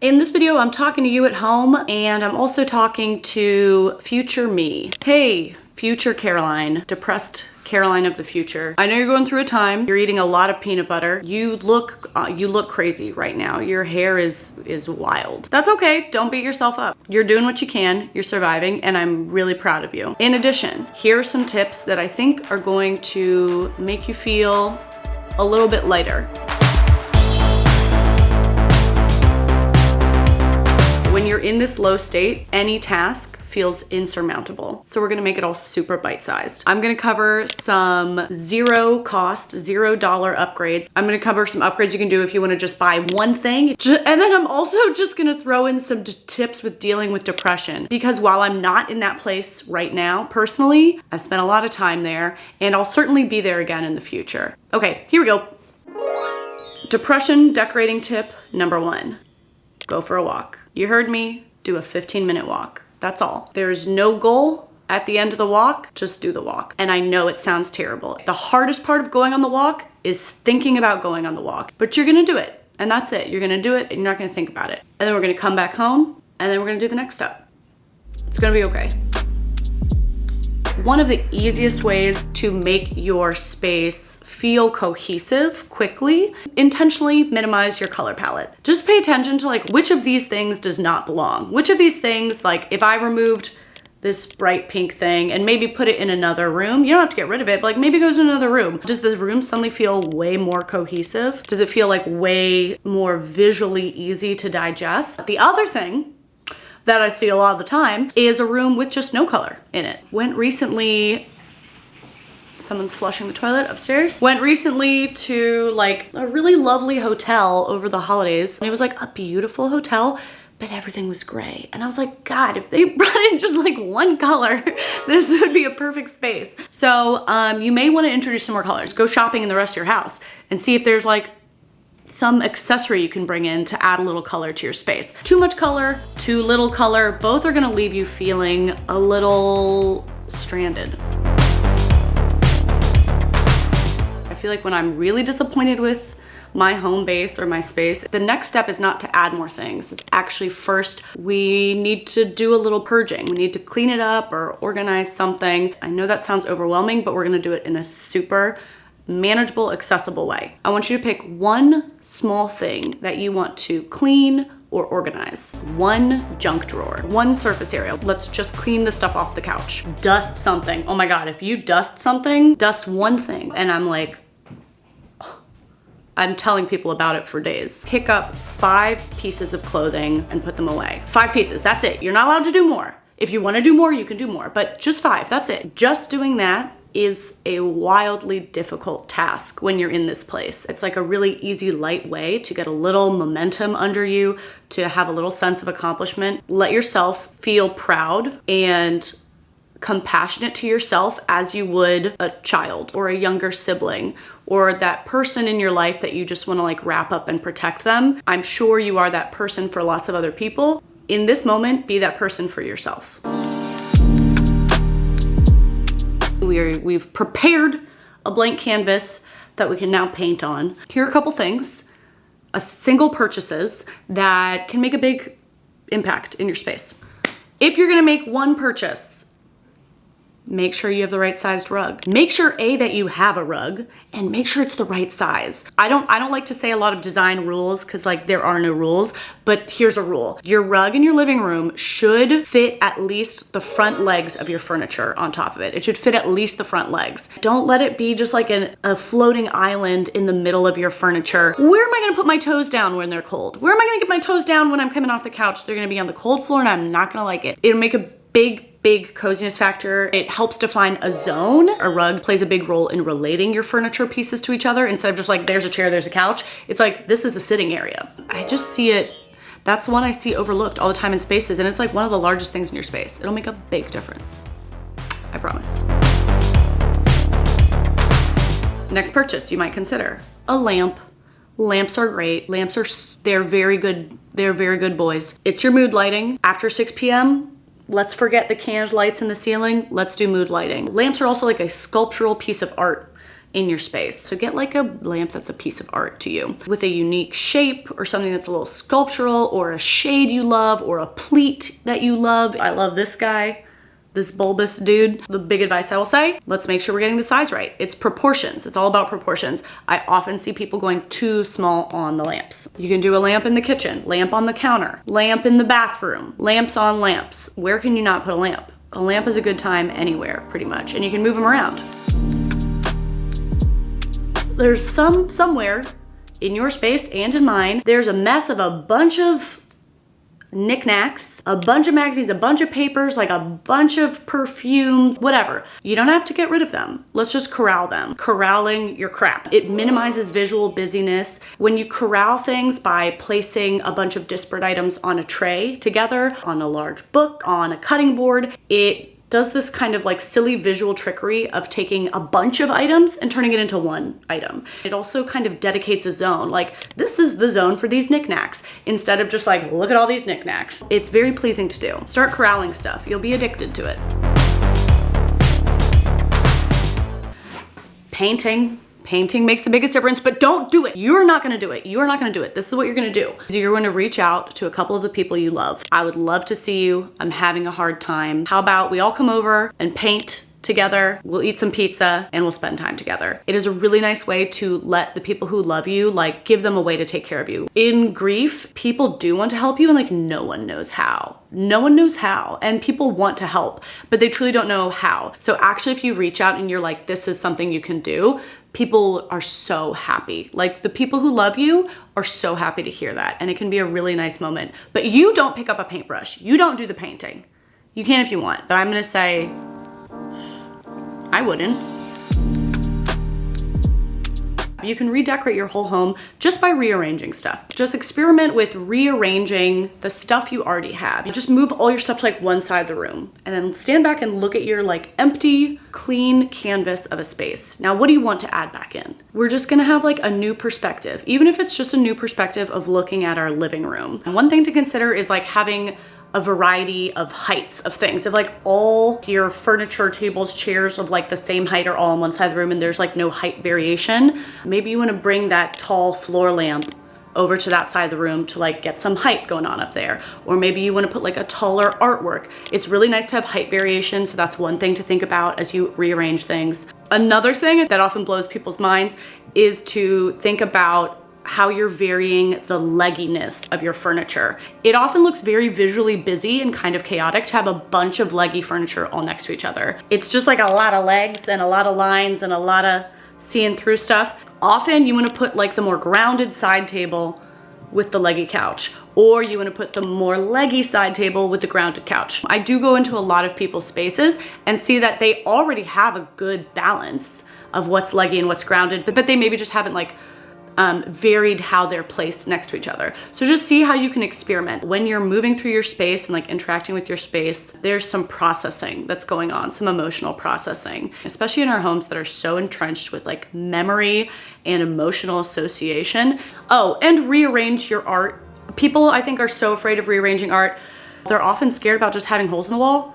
In this video, I'm talking to you at home, and I'm also talking to future me. Hey, future Caroline, depressed Caroline of the future. I know you're going through a time. You're eating a lot of peanut butter. You look crazy right now. Your hair is wild. That's okay. Don't beat yourself up. You're doing what you can. You're surviving, and I'm really proud of you. In addition, here are some tips that I think are going to make you feel a little bit lighter. When you're in this low state, any task feels insurmountable. So we're gonna make it all super bite-sized. I'm gonna cover some zero cost, $0 upgrades. I'm gonna cover some upgrades you can do if you wanna just buy one thing. And then I'm also just gonna throw in some tips with dealing with depression, because while I'm not in that place right now, personally, I've spent a lot of time there, and I'll certainly be there again in the future. Okay, here we go. Depression decorating tip number 1, go for a walk. You heard me, do a 15-minute walk. That's all. There's no goal at the end of the walk, just do the walk. And I know it sounds terrible. The hardest part of going on the walk is thinking about going on the walk, but you're gonna do it, and that's it. You're gonna do it, and you're not gonna think about it. And then we're gonna come back home, and then we're gonna do the next step. It's gonna be okay. One of the easiest ways to make your space feel cohesive quickly, intentionally minimize your color palette. Just pay attention to like which of these things does not belong. Which of these things, like if I removed this bright pink thing and maybe put it in another room, you don't have to get rid of it, but like maybe it goes in another room. Does this room suddenly feel way more cohesive? Does it feel like way more visually easy to digest? The other thing that I see a lot of the time is a room with just no color in it. Went recently, someone's flushing the toilet upstairs. Went recently to like a really lovely hotel over the holidays. And it was like a beautiful hotel, but everything was gray. And I was like, God, if they brought in just like one color, this would be a perfect space. So you may wanna introduce some more colors. Go shopping in the rest of your house and see if there's like some accessory you can bring in to add a little color to your space. Too much color, too little color, both are gonna leave you feeling a little stranded. I feel like when I'm really disappointed with my home base or my space, the next step is not to add more things. It's actually first, we need to do a little purging. We need to clean it up or organize something. I know that sounds overwhelming, but we're gonna do it in a super manageable, accessible way. I want you to pick one small thing that you want to clean or organize. One junk drawer, one surface area. Let's just clean the stuff off the couch. Dust something. Oh my God, if you dust something, dust one thing. And I'm like, I'm telling people about it for days. Pick up 5 pieces of clothing and put them away. 5 pieces, that's it. You're not allowed to do more. If you wanna do more, you can do more, but just 5, that's it. Just doing that is a wildly difficult task when you're in this place. It's like a really easy, light way to get a little momentum under you, to have a little sense of accomplishment. Let yourself feel proud and compassionate to yourself as you would a child or a younger sibling or that person in your life that you just wanna like wrap up and protect them. I'm sure you are that person for lots of other people. In this moment, be that person for yourself. We've prepared a blank canvas that we can now paint on. Here are a couple things, single purchases that can make a big impact in your space. If you're gonna make one purchase, make sure you have the right sized rug. Make sure that you have a rug, and make sure it's the right size. I don't like to say a lot of design rules because like there are no rules, but here's a rule. Your rug in your living room should fit at least the front legs of your furniture on top of it. It should fit at least the front legs. Don't let it be just like a floating island in the middle of your furniture. Where am I gonna put my toes down when they're cold? Where am I gonna get my toes down when I'm coming off the couch? They're gonna be on the cold floor and I'm not gonna like it. It'll make a big coziness factor. It helps define a zone. A rug plays a big role in relating your furniture pieces to each other instead of just like, there's a chair, there's a couch. It's like, this is a sitting area. I just see it, that's one I see overlooked all the time in spaces, and it's like one of the largest things in your space. It'll make a big difference. I promise. Next purchase you might consider, a lamp. Lamps are great. They're very good boys. It's your mood lighting. After 6 p.m., let's forget the canned lights in the ceiling. Let's do mood lighting. Lamps are also like a sculptural piece of art. in your space. So get like a lamp that's a piece of art to you with a unique shape or something that's a little sculptural or a shade you love or a pleat that you love. I love this guy, this bulbous dude. The big advice I will say, let's make sure we're getting the size right. It's proportions. It's all about proportions. I often see people going too small on the lamps. You can do a lamp in the kitchen, lamp on the counter, lamp in the bathroom, lamps on lamps. Where can you not put a lamp? A lamp is a good time anywhere, pretty much, and you can move them around. There's somewhere in your space and in mine, there's a mess of a bunch of knickknacks, a bunch of magazines, a bunch of papers, like a bunch of perfumes, whatever. You don't have to get rid of them. Let's just corral them. Corralling your crap. It minimizes visual busyness. When you corral things by placing a bunch of disparate items on a tray together, on a large book, on a cutting board, it does this kind of like silly visual trickery of taking a bunch of items and turning it into one item. It also kind of dedicates a zone, like this is the zone for these knickknacks, instead of just like, look at all these knickknacks. It's very pleasing to do. Start corralling stuff. You'll be addicted to it. Painting. Painting makes the biggest difference, but don't do it. You're not gonna do it. You're not gonna do it. This is what you're gonna do. You're gonna reach out to a couple of the people you love. I would love to see you. I'm having a hard time. How about we all come over and paint together, we'll eat some pizza, and we'll spend time together. It is a really nice way to let the people who love you, like, give them a way to take care of you. In grief, people do want to help you, and like no one knows how. No one knows how, and people want to help, but they truly don't know how. So actually, if you reach out and you're like, this is something you can do, people are so happy. Like, the people who love you are so happy to hear that, and it can be a really nice moment. But you don't pick up a paintbrush. You don't do the painting. You can if you want, but I'm gonna say, I wouldn't. You can redecorate your whole home just by rearranging stuff. Just experiment with rearranging the stuff you already have. You just move all your stuff to like one side of the room and then stand back and look at your like empty, clean canvas of a space. Now, what do you want to add back in? We're just gonna have like a new perspective, even if it's just a new perspective of looking at our living room. And one thing to consider is like having a variety of heights of things. If like all your furniture, tables, chairs of like the same height are all on one side of the room and there's like no height variation, maybe you wanna bring that tall floor lamp over to that side of the room to like get some height going on up there. Or maybe you wanna put like a taller artwork. It's really nice to have height variation, so that's one thing to think about as you rearrange things. Another thing that often blows people's minds is to think about how you're varying the legginess of your furniture. It often looks very visually busy and kind of chaotic to have a bunch of leggy furniture all next to each other. It's just like a lot of legs and a lot of lines and a lot of seeing through stuff. Often you want to put like the more grounded side table with the leggy couch, or you want to put the more leggy side table with the grounded couch. I do go into a lot of people's spaces and see that they already have a good balance of what's leggy and what's grounded, but they maybe just haven't like varied how they're placed next to each other. So just see how you can experiment. When you're moving through your space and like interacting with your space, there's some processing that's going on, some emotional processing, especially in our homes that are so entrenched with like memory and emotional association. Oh, and rearrange your art. People, I think, are so afraid of rearranging art. They're often scared about just having holes in the wall.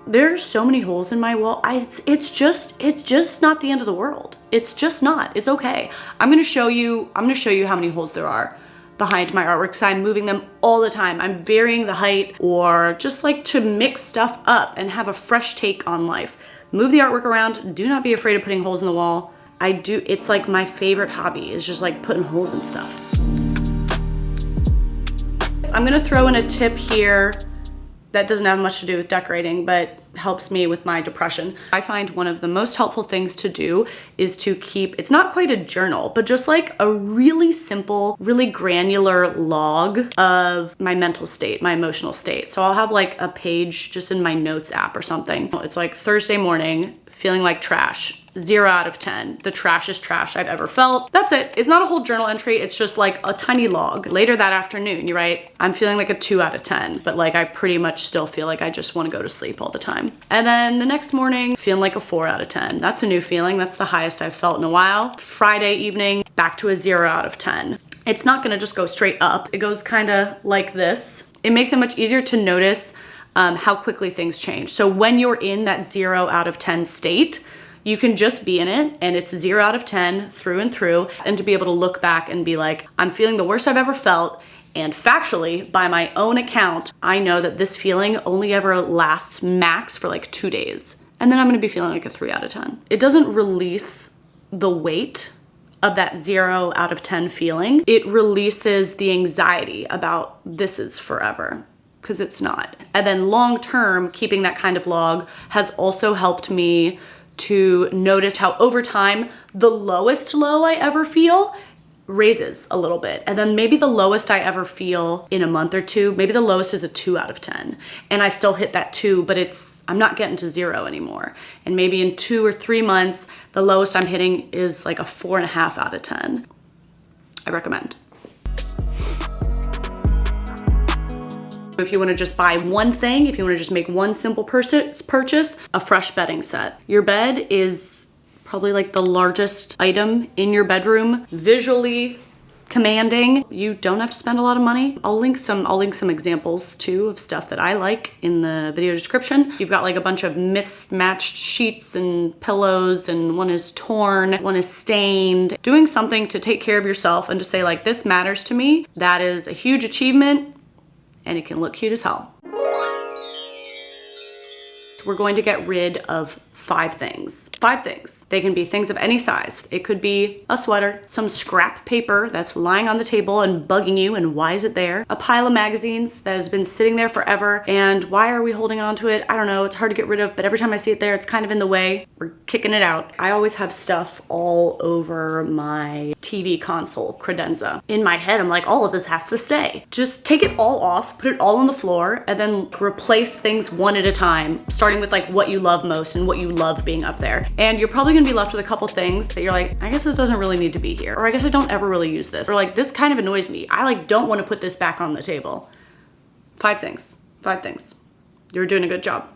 There's so many holes in my wall. It's just not the end of the world. It's just not. It's okay. I'm gonna show you how many holes there are behind my artwork, because I'm moving them all the time. I'm varying the height, or just like to mix stuff up and have a fresh take on life. Move the artwork around. Do not be afraid of putting holes in the wall. It's like my favorite hobby is just like putting holes in stuff. I'm gonna throw in a tip here that doesn't have much to do with decorating, but helps me with my depression. I find one of the most helpful things to do is to keep, it's not quite a journal, but just like a really simple, really granular log of my mental state, my emotional state. So I'll have like a page just in my notes app or something. It's like Thursday morning, feeling like trash. 0 out of 10. The trashiest trash I've ever felt. That's it. It's not a whole journal entry. It's just like a tiny log. Later that afternoon, you write, I'm feeling like a 2 out of 10, but like I pretty much still feel like I just want to go to sleep all the time. And then the next morning, feeling like a 4 out of 10. That's a new feeling. That's the highest I've felt in a while. Friday evening, back to a 0 out of 10. It's not gonna just go straight up. It goes kind of like this. It makes it much easier to notice how quickly things change. So when you're in that 0 out of 10 state, You can just be in it and it's 0 out of 10 through and through, and to be able to look back and be like, I'm feeling the worst I've ever felt. And factually, by my own account, I know that this feeling only ever lasts max for like 2 days. And then I'm gonna be feeling like a 3 out of 10. It doesn't release the weight of that 0 out of 10 feeling. It releases the anxiety about this is forever, because it's not. And then long term, keeping that kind of log has also helped me to notice how over time, the lowest low I ever feel raises a little bit. And then maybe the lowest I ever feel in a month or two, maybe the lowest is a 2 out of 10. And I still hit that 2, but I'm not getting to 0 anymore. And maybe in 2 or 3 months, the lowest I'm hitting is like a 4.5 out of 10. I recommend. If you want to just buy one thing, if you want to just make one simple purchase, a fresh bedding set. Your bed is probably like the largest item in your bedroom, visually commanding. You don't have to spend a lot of money. I'll link some examples too of stuff that I like in the video description. You've got like a bunch of mismatched sheets and pillows, and one is torn, one is stained. Doing something to take care of yourself and to say like, this matters to me, that is a huge achievement, and it can look cute as hell. We're going to get rid of 5 things. 5 things. They can be things of any size. It could be a sweater, some scrap paper that's lying on the table and bugging you, and why is it there? A pile of magazines that has been sitting there forever, and why are we holding on to it? I don't know, it's hard to get rid of, but every time I see it there, it's kind of in the way. We're kicking it out. I always have stuff all over my TV console, credenza. In my head, I'm like, all of this has to stay. Just take it all off, put it all on the floor, and then replace things one at a time, starting with like what you love most and what you love being up there. And you're probably gonna be left with a couple things that you're like, I guess this doesn't really need to be here. Or I guess I don't ever really use this. Or like, this kind of annoys me. I like don't wanna put this back on the table. 5 things, 5 things. You're doing a good job.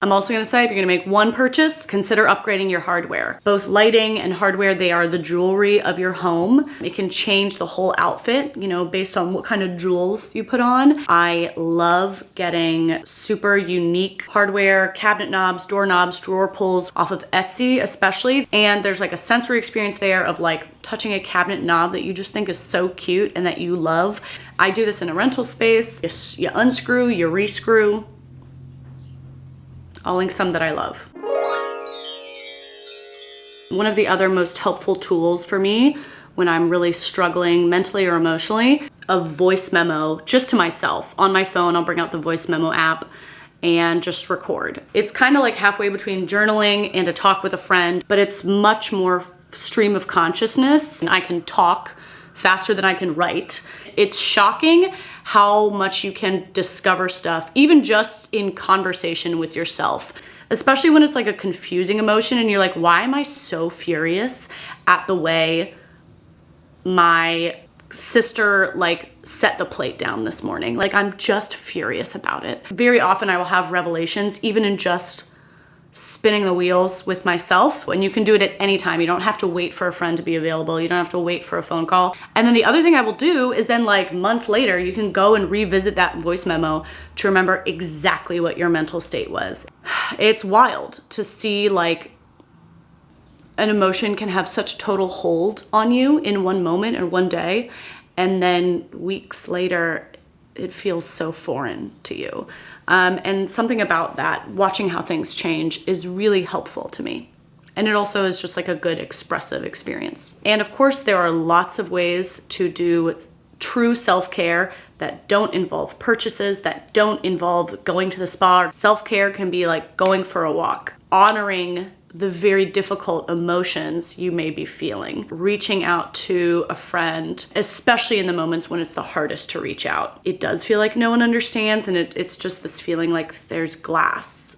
I'm also gonna say, if you're gonna make one purchase, consider upgrading your hardware. Both lighting and hardware, they are the jewelry of your home. It can change the whole outfit, you know, based on what kind of jewels you put on. I love getting super unique hardware, cabinet knobs, doorknobs, drawer pulls off of Etsy especially. And there's like a sensory experience there of like touching a cabinet knob that you just think is so cute and that you love. I do this in a rental space. You unscrew, you rescrew. I'll link some that I love. One of the other most helpful tools for me when I'm really struggling mentally or emotionally, a voice memo just to myself. On my phone, I'll bring out the voice memo app and just record. It's kind of like halfway between journaling and a talk with a friend, but it's much more stream of consciousness. And I can talk faster than I can write. It's shocking how much you can discover stuff, even just in conversation with yourself, especially when it's like a confusing emotion and you're like, why am I so furious at the way my sister like set the plate down this morning? Like, I'm just furious about it. Very often I will have revelations, even in just spinning the wheels with myself, and you can do it at any time. You don't have to wait for a friend to be available. You don't have to wait for a phone call. And then the other thing I will do is then like months later, you can go and revisit that voice memo to remember exactly what your mental state was. It's wild to see like an emotion can have such total hold on you in one moment or one day, and then weeks later, it feels so foreign to you. And something about that, watching how things change, is really helpful to me. And it also is just like a good expressive experience. And of course, there are lots of ways to do true self-care that don't involve purchases, that don't involve going to the spa. Self-care can be like going for a walk, honoring the very difficult emotions you may be feeling, reaching out to a friend, especially in the moments when it's the hardest to reach out. It does feel like no one understands, and it's just this feeling like there's glass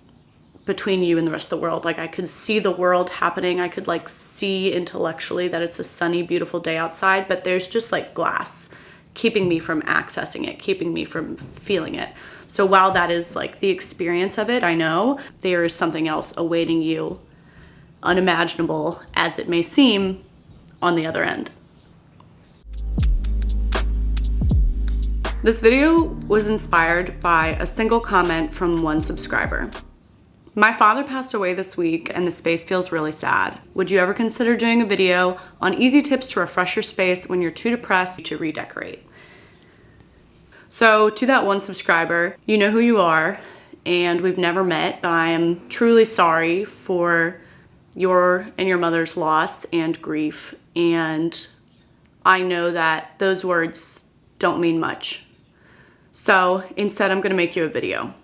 between you and the rest of the world. Like I could see the world happening. I could like see intellectually that it's a sunny, beautiful day outside, but there's just like glass keeping me from accessing it, keeping me from feeling it. So while that is like the experience of it, I know there is something else awaiting you, unimaginable as it may seem, on the other end. This video was inspired by a single comment from one subscriber. My father passed away this week and the space feels really sad. Would you ever consider doing a video on easy tips to refresh your space when you're too depressed to redecorate? So to that one subscriber, you know who you are and we've never met, but I am truly sorry for your and your mother's loss and grief. And I know that those words don't mean much. So instead I'm gonna make you a video.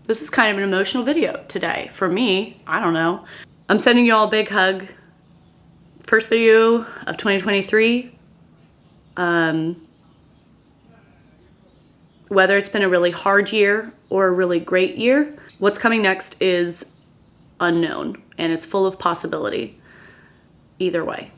This is kind of an emotional video today. For me, I don't know. I'm sending you all a big hug. First video of 2023. Whether it's been a really hard year or a really great year, what's coming next is unknown and it's full of possibility. Either way.